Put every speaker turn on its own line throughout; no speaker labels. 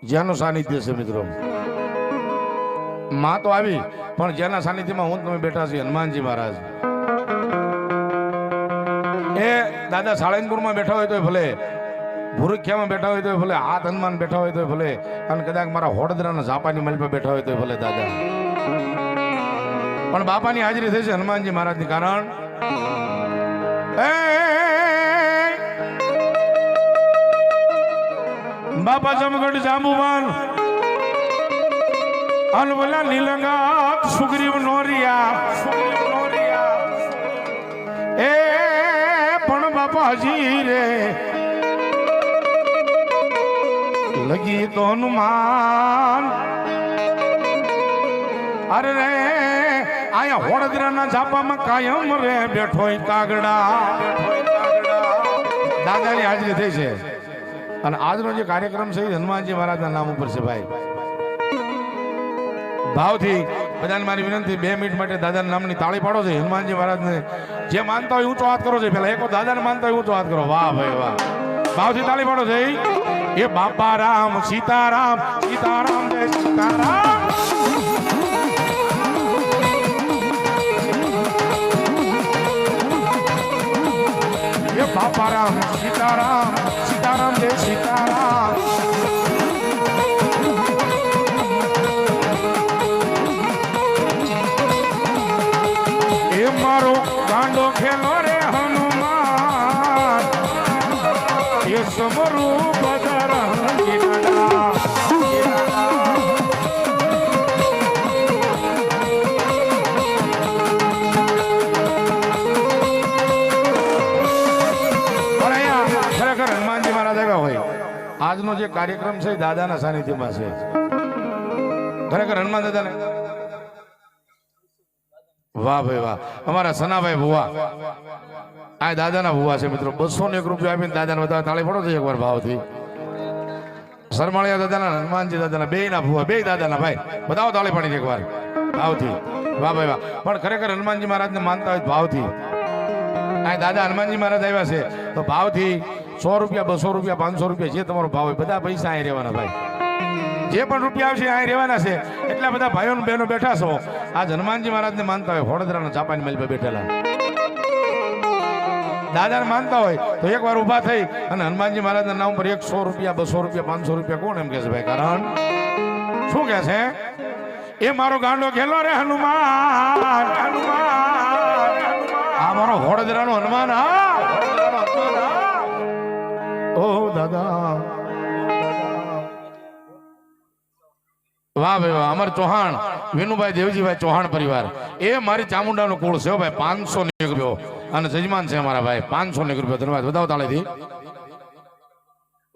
જેનું સાનિધ્ય છે મિત્રો. માં તો આવી પણ જેના સાનિધ્યમાં હું તમે બેઠા છીએ હનુમાનજી મહારાજ. એ દાદા સાળંગપુરમાં બેઠા હોય તો ભલે, ભૂરખ્યામાં બેઠા હોય તો ભલે, હાથ હનુમાન બેઠા હોય તો ભલે, અને કદાચ મારા હોડદરાના ઝાપાની મલ પર બેઠા હોય તો ભલે દાદા, પણ બાપાની હાજરી થઈ છે હનુમાનજી મહારાજની. કારણ બાપા જમગઢ જાંબુવાન અનવલા નીલંગા સુગ્રીવ નોરિયા એ પણ બાપાજી રે લગી તો હનુમાન. અરે રે આયા હોડદરાના ઝાપામાં કાયમ રે બેઠો કાગડા. દાદાની હાજરી થઈ છે અને આજનો જે કાર્યક્રમ છે એ હનુમાનજી મહારાજના નામ ઉપર છે ભાઈ. ભાવથી બધાને મારી વિનંતી, 2 મિનિટ માટે દાદાના નામની તાળી પાડો છે. હનુમાનજી મહારાજને જે માનતા હોય ઊંચો હાથ કરો છે. પેલા એક દાદાને માનતા હોય ઊંચો હાથ કરો. વાહ ભાઈ વાહ, ભાવથી તાળી પાડો છે. એ બાપા રામ સીતારામ, સીતારામ જય સીતારામ. એ બાપા રામ સીતારામ, સીતારામ જય સીતારામ. એ મારો ગાંડો ખેલો રે હનુમાન, એ સમરૂ બજરંગી દાદા. ખરેખર હનુમાનજી મહારાજ આવ્યા હોય. આજનો જે કાર્યક્રમ છે દાદાના સાનિધ્યમાં છે. ખરેખર હનુમાન દાદાને વાહ ભાઈ વાહ. અમારા સનાભાઈ ભુવા આ દાદાના ભુવા છે મિત્રો. 201 રૂપિયા આપીને દાદાને બધા તાળી પડો છે એકવાર ભાવથી. સરમાળિયા દાદાના, હનુમાનજી દાદાના, બે ના ભુવા, બે દાદાના ભાઈ બતાવો તાળી પાડીને એકવાર ભાવથી. વાહ ભાઈ વાહ. પણ ખરેખર હનુમાનજી મહારાજને માનતા હોય ભાવથી. આ દાદા હનુમાનજી મહારાજ આવ્યા છે તો ભાવથી 100 રૂપિયા, 200 રૂપિયા, 500 રૂપિયા જે તમારો ભાવ હોય બધા પૈસા અહીં રહેવાના ભાઈ. જે પણ રૂપિયા આવશે અહીં રહેવાના છે. એટલા બધા ભાઈઓ બહેનો બેઠા છો આજ હનુમાનજી મહારાજને માનતા હોય, હોડદરાના ચાપાની મલ પર બેઠેલા દાદાને માનતા હોય તો એકવાર ઊભા થઈ અને હનુમાનજી મહારાજના નામ પર 100 રૂપિયા, 200 રૂપિયા, 500 રૂપિયા કોણ એમ કે છે ભાઈ? કારણ શું કે છે? એ મારો ગાંડો ખેલો રે હનુમાન, હનુમાન આ મારો હોડદરાનો હનુમાન. ઓ દાદા વાહ ભાઈ વાહ. અમાર ચૌહાણ વિનુભાઈ દેવજીભાઈ ચૌહાણ પરિવાર એ મારી ચામુંડાનો કુળ છે ભાઈ. 501 રૂપિયો અને જજમાન છે અમારા ભાઈ. 501 રૂપિયો ધન્યવાદ. બતાવો તાળીથી.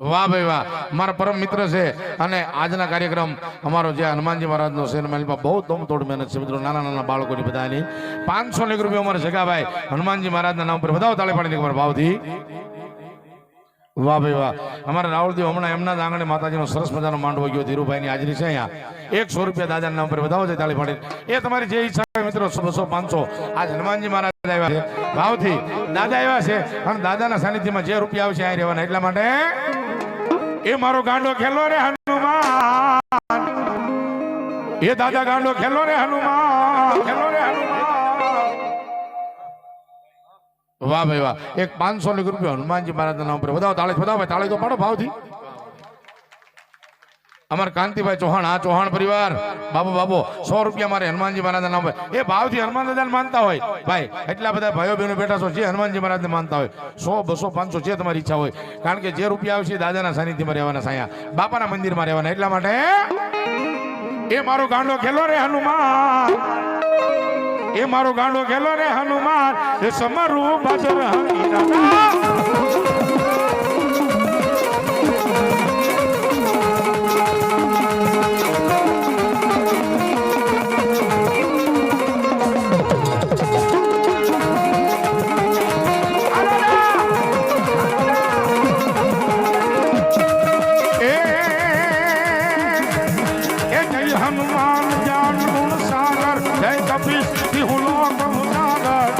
વાહ ભાઈ વાહ. મારા પરમ મિત્ર છે અને આજના કાર્યક્રમ અમારો જે હનુમાનજી મહારાજનો છે એમાં બહુ દમતોડ મહેનત છે મિત્રો. નાના નાના બાળકોની બધાની 501 રૂપિયો અમારે જગાભાઈ હનુમાનજી મહારાજના નામ પર બતાવો તાળી પાડીને એકવાર ભાવથી. વાહ ભાઈ વાહ. અમારા રાવળદેવ હમણાં એમના જ આંગણે માતાજીનો સરસ મજાનો માંડવો ગયો. ધીરુભાઈની હાજરી છે અહીંયા. 100 રૂપિયા દાદાના નામ પર બતાવો છે તાળી પાડીને. એ તમારી જે ઈચ્છા હોય મિત્રો, 200, 500 આજ હનુમાનજી મહારાજ આવ્યા છે ભાવથી. દાદા આવ્યા છે અને દાદાના સાનિધ્યમાં જે રૂપિયા આવશે અહીં રહેવાના. એટલા માટે એ મારો ગાંડો ખેલો રે હનુમાન, એ દાદા ગાંડો ખેલો રે હનુમાન, ખેલો રે હનુમાન. વાહ ભાઈ વાહ. એક 501 રૂપિયા હનુમાનજી મહારાજના નામ પર બતાવો તાળી. બતાવો ભાઈ તાળી તો પાડો ભાવથી. અમારા કાંતિભાઈ ચૌહાણ, આ ચૌહાણ પરિવાર બાબુ બાબુ 100 રૂપિયા મારે હનુમાનજી મહારાજના નામ પર. એ ભાવથી હનુમાન દાદાને માનતા હોય ભાઈ. એટલા બધા ભાઈઓ બહેનો બેઠા છો જે હનુમાનજી મહારાજને માનતા હોય 100, 200, 500 જે તમારી ઈચ્છા હોય. કારણ કે જે રૂપિયા આવશે દાદાના સાનિધ્યમાં રહેવાના, સાયા બાપાના મંદિરમાં રહેવાના. એટલા માટે એ મારો ગાંડો ખેલો રે હનુમાન, એ મારો ગાંડો ખેલો રે હનુમાન, એ સમરૂ બજરંગી દાદા. હનુમાન જાન ગુણ સાગર, જય કપીશ સિંહુ લોક ઉજાગર.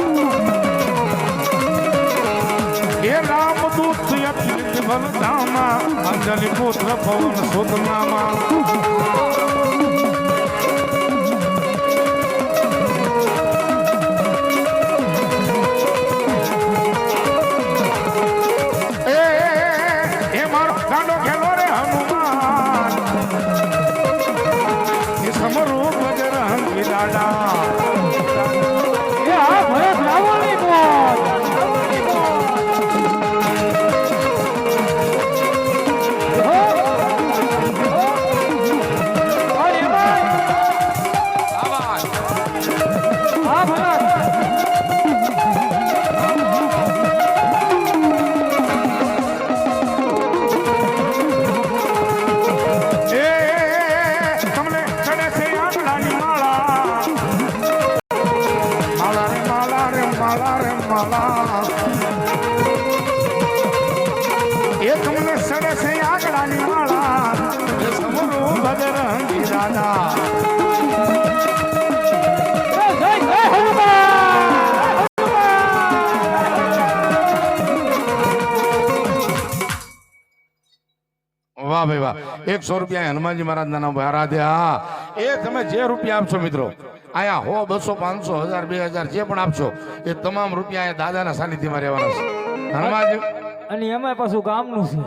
એ રામદૂત અતિ લલતામાં અંજલિ પુત્ર પવન સુતનામાં વાહ ભાઈ વાહ 100 રૂપિયા હનુમાનજી મહારાજ ના નામ આરાધ્યા એ તમે જે રૂપિયા આપશો મિત્રો આયા 100 200 500 1000 2000 જે પણ આપશો એ તમામ રૂપિયા દાદાના સાનિધ્યમાં રહેવાના છે હનુમાનજી
અને એમાં પાછું ગામનું છે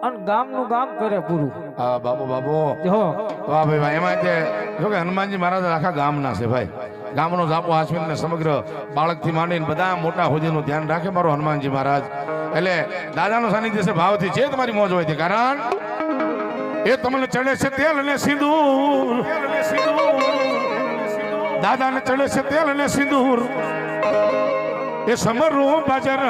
અને ગામનું ગામ કરે પૂરું
હા બાબુ બાબુ
હો
વાહ ભાઈ વાહ એમાં તે જો કે હનુમાનજી મહારાજ આખા ગામના છે ભાઈ ગામનો જાપો હાસવીને સમગ્ર બાળકથી માંડીને બધા મોટા હોદ્દેનું ધ્યાન રાખે મારો હનુમાનજી મહારાજ એટલે દાદાનો સાનિધ્ય છે ભાવથી જે તમારી મોજ હોય તે કારણ એ તમને ચડે છે તેલ અને સિંદૂર દાદાને ચડે છે તેલ અને સિંદૂર એ સમરું બાજાર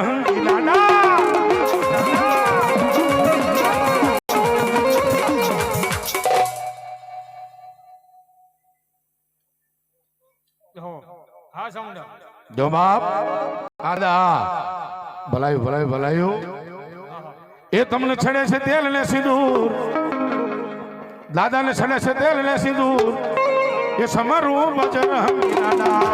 જો બાપ દાદા ભલાયું ભલાયું ભલાયું એ તમને છડે છે તેલ ને સિંદૂર દાદાને છડે છે તેલ ને સિંદૂર એ સમરું વચન દાદા